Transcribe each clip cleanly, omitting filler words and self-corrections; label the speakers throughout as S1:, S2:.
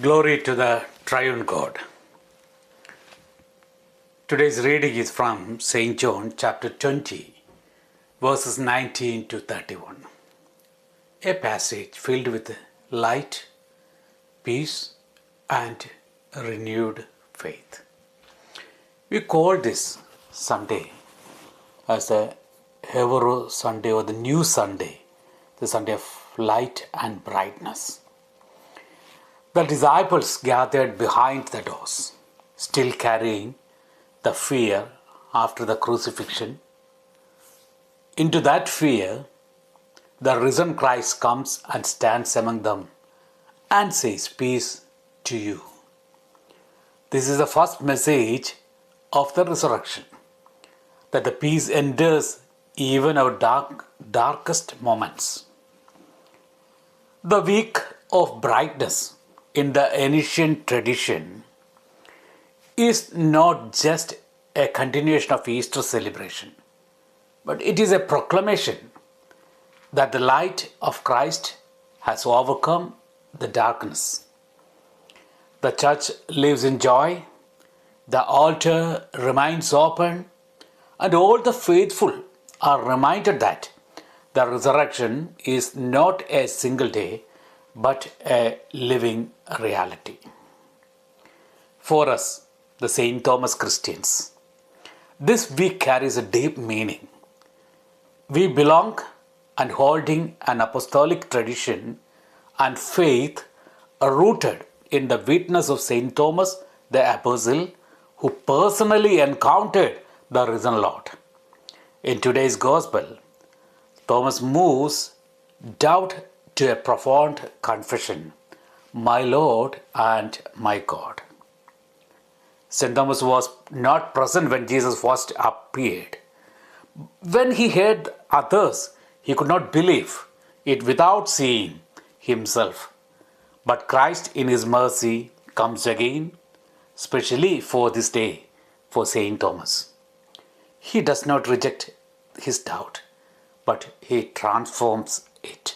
S1: Glory to the Triune God. Today's reading is from St. John chapter 20, verses 19 to 31. A passage filled with light, peace, and renewed faith. We call this Sunday as the Hebrew Sunday or the New Sunday, the Sunday of light and brightness. The disciples gathered behind the doors, still carrying the fear after the crucifixion. Into that fear, the risen Christ comes and stands among them and says, "Peace to you." This is the first message of the resurrection, that the peace endures even our darkest moments. The week of brightness in the ancient tradition is not just a continuation of Easter celebration, but it is a proclamation that the light of Christ has overcome the darkness. The church lives in joy, the altar remains open, and all the faithful are reminded that the resurrection is not a single day, but a living reality. For us, the St. Thomas Christians, this week carries a deep meaning. We belong and holding an apostolic tradition and faith rooted in the witness of St. Thomas the Apostle, who personally encountered the risen Lord. In today's Gospel, Thomas moves doubt to a profound confession, "My Lord and my God." St. Thomas was not present when Jesus first appeared. When he heard others, he could not believe it without seeing himself. But Christ in his mercy comes again, especially for this day, for St. Thomas. He does not reject his doubt, but he transforms it.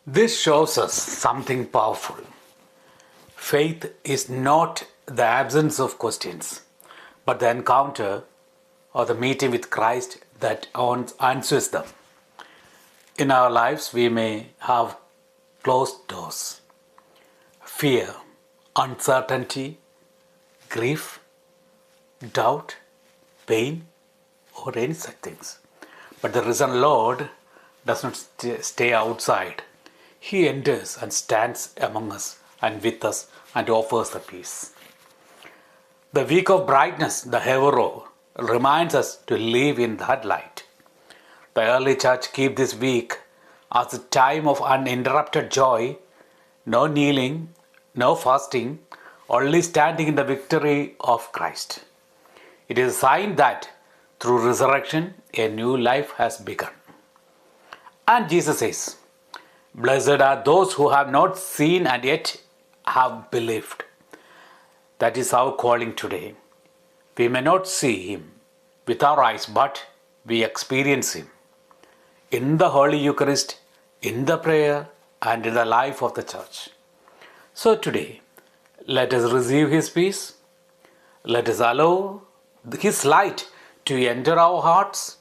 S1: This shows us something powerful. Faith is not the absence of questions, but the encounter or the meeting with Christ that answers them. In our lives, we may have closed doors, fear, uncertainty, grief, doubt, pain, or any such things. But the risen Lord does not stay outside. He enters and stands among us and with us and offers the peace. The week of brightness, the Hebrew, reminds us to live in that light. The early church kept this week as a time of uninterrupted joy, no kneeling, no fasting, only standing in the victory of Christ. It is a sign that through resurrection, a new life has begun. And Jesus says, "Blessed are those who have not seen and yet have believed." That is our calling today. We may not see him with our eyes, but we experience him in the Holy Eucharist, in the prayer, and in the life of the church. So today, let us receive his peace. Let us allow his light to enter our hearts.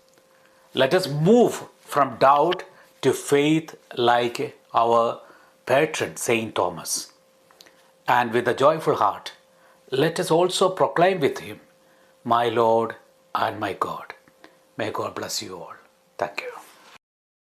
S1: Let us move from doubt to faith like our patron St. Thomas. And with a joyful heart, let us also proclaim with him, "My Lord and my God." May God bless you all. Thank you.